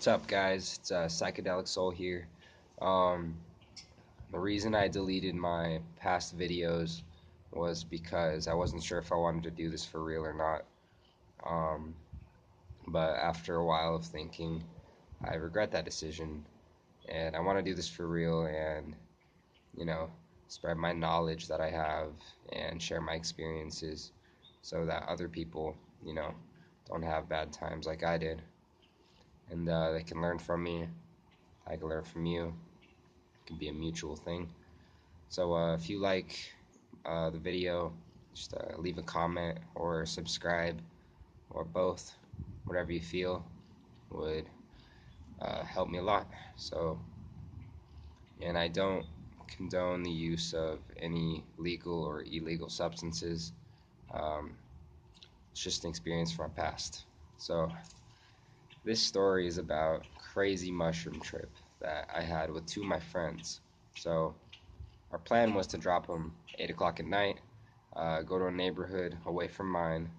What's up, guys? It's Psychedelic Soul here. Um, the reason I deleted my past videos was because I wasn't sure if I wanted to do this for real or not. Um, but after a while of thinking, I regret that decision, and I want to do this for real and, you know, spread my knowledge that I have and share my experiences so that other people, don't have bad times like I did, and they can learn from me. I can learn from you. It can be a mutual thing. So if you like the video, just leave a comment or subscribe or both, whatever you feel would help me a lot. So, and I don't condone the use of any legal or illegal substances. Um, it's just an experience from my past. So this story is about a crazy mushroom trip that I had with two of my friends. So our plan was to drop them 8 o'clock at night, go to a neighborhood away from mine,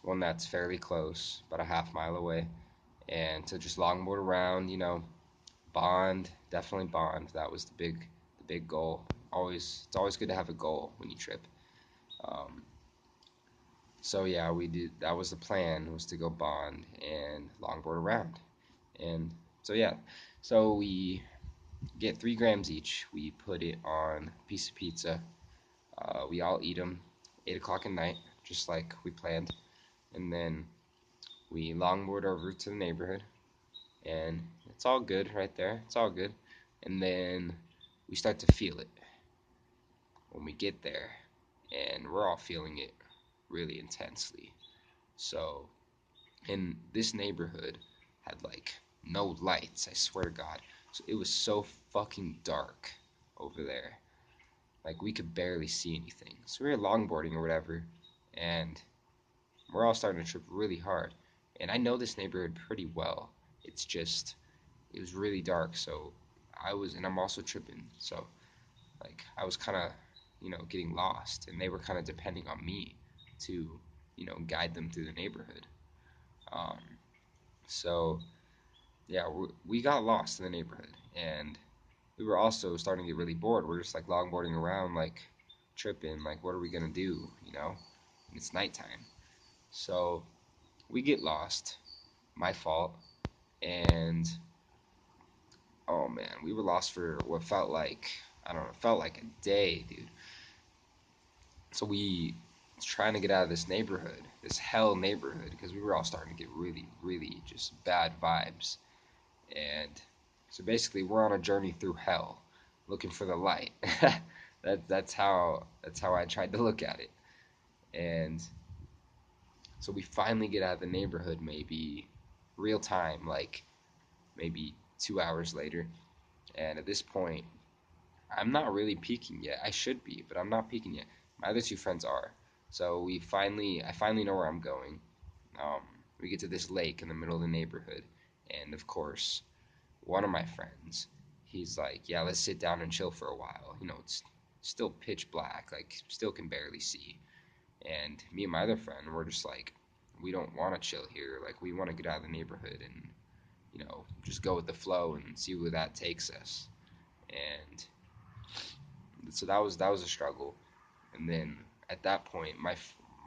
one that's fairly close, about a half mile away, and to just longboard around, bond, definitely bond. That was the big goal. It's always good to have a goal when you trip. Um, so yeah, we did. That was the plan, was to go bond and longboard around, and so yeah, so we get 3 grams each. We put it on a piece of pizza. We all eat them 8 o'clock at night, just like we planned. And then we longboard our route to the neighborhood. And it's all good right there. It's all good. And then we start to feel it when we get there. And we're all feeling it really intensely. So, in this neighborhood had like no lights, I swear to God. So it was so fucking dark over there. Like we could barely see anything. So we were longboarding or whatever, and we're all starting to trip really hard. And I know this neighborhood pretty well. It's just it was really dark, so and I'm also tripping. So like I was kind of, getting lost, and they were kind of depending on me to, guide them through the neighborhood. Um, so yeah, we got lost in the neighborhood, and we were also starting to get really bored. We're just like longboarding around, like tripping, like what are we gonna do, And it's nighttime. So we get lost, my fault, and oh man, we were lost for what felt like, I don't know, felt like a day, dude. So we was trying to get out of this neighborhood, this hell neighborhood, because we were all starting to get really, really just bad vibes. And so basically, we're on a journey through hell, looking for the light. That's how I tried to look at it. And so we finally get out of the neighborhood, maybe real time, like maybe 2 hours later. And at this point, I'm not really peaking yet. I should be, but I'm not peaking yet. My other two friends are. So I finally know where I'm going. Um, we get to this lake in the middle of the neighborhood, and of course, one of my friends, he's like, "Yeah, let's sit down and chill for a while." It's still pitch black, like still can barely see. And me and my other friend, we're just like, we don't want to chill here. Like we want to get out of the neighborhood and just go with the flow and see where that takes us. And so that was a struggle. And then at that point, my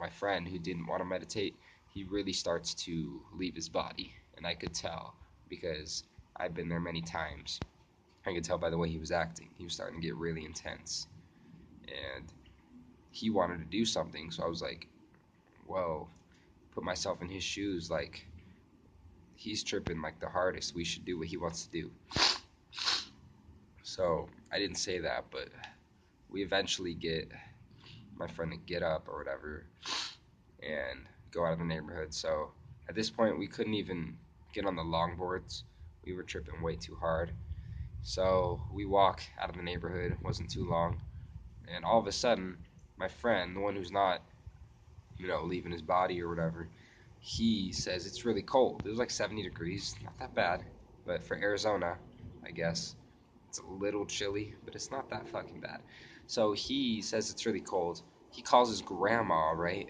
friend who didn't want to meditate, he really starts to leave his body, and I could tell because I've been there many times. I could tell by the way he was acting. He was starting to get really intense, and he wanted to do something. So I was like, "Whoa!" Put myself in his shoes. Like he's tripping like the hardest. We should do what he wants to do. So I didn't say that, but we eventually get my friend to get up or whatever and go out of the neighborhood. So at this point, we couldn't even get on the longboards. We were tripping way too hard. So we walk out of the neighborhood. It wasn't too long, and all of a sudden, my friend, the one who's not, leaving his body or whatever, he says it's really cold. It was like 70 degrees, not that bad, but for Arizona, I guess it's a little chilly, but it's not that fucking bad. So he says it's really cold. He calls his grandma, right?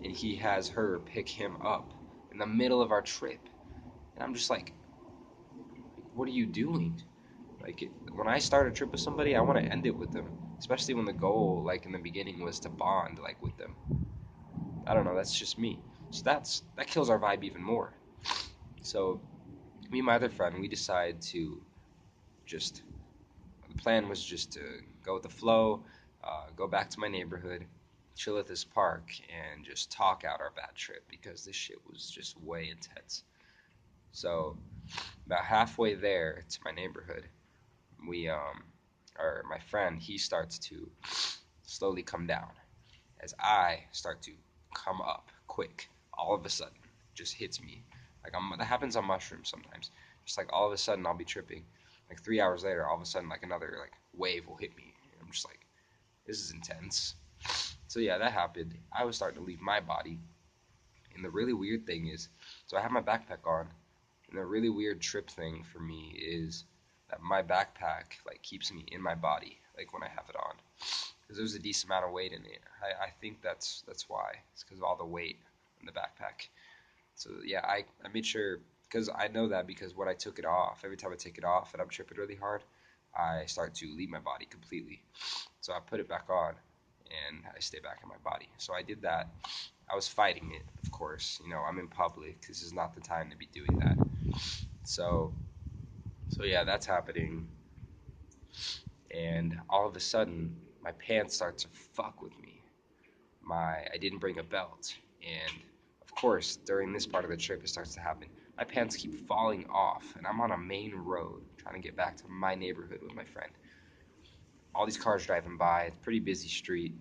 And he has her pick him up in the middle of our trip. And I'm just like, what are you doing? Like when I start a trip with somebody, I want to end it with them, especially when the goal, like in the beginning, was to bond, like with them. I don't know. That's just me. So that kills our vibe even more. So me and my other friend, we decide to just. The plan was just to go with the flow, go back to my neighborhood, chill at this park, and just talk out our bad trip because this shit was just way intense. So about halfway there to my neighborhood, we or my friend, he starts to slowly come down as I start to come up quick. All of a sudden, just hits me. Like that happens on mushrooms sometimes. Just like all of a sudden, I'll be tripping. Like 3 hours later, all of a sudden, like another like wave will hit me. And I'm just like, this is intense. So yeah, that happened. I was starting to leave my body, and the really weird thing is, so I have my backpack on, and the really weird trip thing for me is that my backpack like keeps me in my body, like when I have it on, because there's a decent amount of weight in it. I think that's why. It's because of all the weight in the backpack. So yeah, I made sure because I know that because when I took it off, every time I take it off and I'm tripping really hard, I start to leave my body completely. So I put it back on and I stay back in my body. So I did that. I was fighting it, of course. You know, I'm in public. This is not the time to be doing that. So so yeah, that's happening. And all of a sudden, my pants start to fuck with me. I didn't bring a belt, and of course, during this part of the trip, it starts to happen. My pants keep falling off, and I'm on a main road trying to get back to my neighborhood with my friend. All these cars driving by. It's a pretty busy street.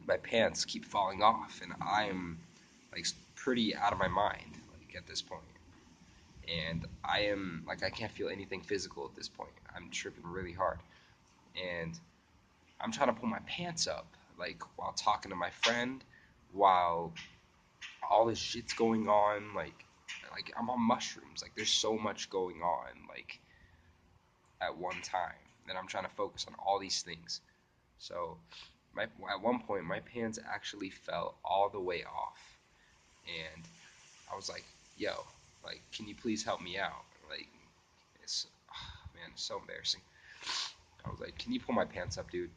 My pants keep falling off, and I'm like pretty out of my mind like at this point. And I am like I can't feel anything physical at this point. I'm tripping really hard, and I'm trying to pull my pants up like while talking to my friend, while all this shit's going on. Like I'm on mushrooms. Like there's so much going on like at one time, and I'm trying to focus on all these things. So at one point my pants actually fell all the way off, and I was like, "Yo, like, can you please help me out?" Like, it's man, it's so embarrassing. I was like, "Can you pull my pants up, dude?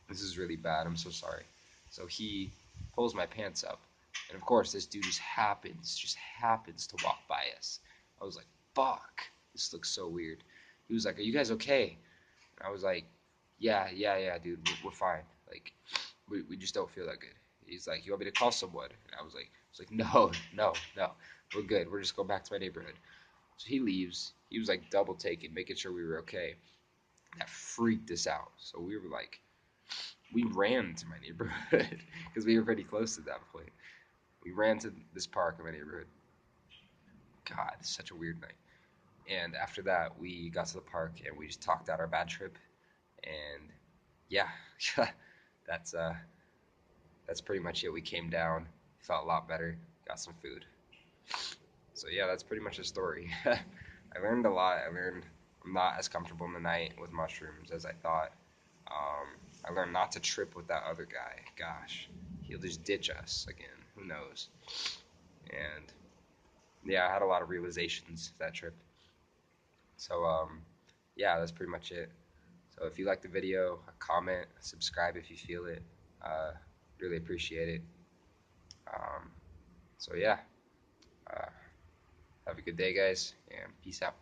This is really bad. I'm so sorry." So he pulls my pants up, and of course, this dude just happens to walk by us. I was like, "Fuck, this looks so weird." He was like, "Are you guys okay?" And I was like, "Yeah, yeah, yeah, dude, we're fine. Like, we just don't feel that good." He's like, "You want me to call someone?" And I was like, "No, no, no, we're good. We're just going back to my neighborhood." So he leaves. He was like double taking, making sure we were okay. That freaked us out. So we ran to my neighborhood because we were pretty close at that point. We ran to this park in my neighborhood. God, it's such a weird night. And after that, we got to the park and we just talked out our bad trip. And yeah, that's uh, that's pretty much it. We came down, felt a lot better, got some food. So yeah, that's pretty much the story. I learned a lot. I learned I'm not as comfortable in the night with mushrooms as I thought. Um, I learned not to trip with that other guy. Gosh, he'll just ditch us again. Who knows? And yeah, I had a lot of realizations that trip. So yeah, that's pretty much it. So if you like the video, comment, subscribe if you feel it. Uh, really appreciate it. Um, so yeah, uh, have a good day, guys, and peace out.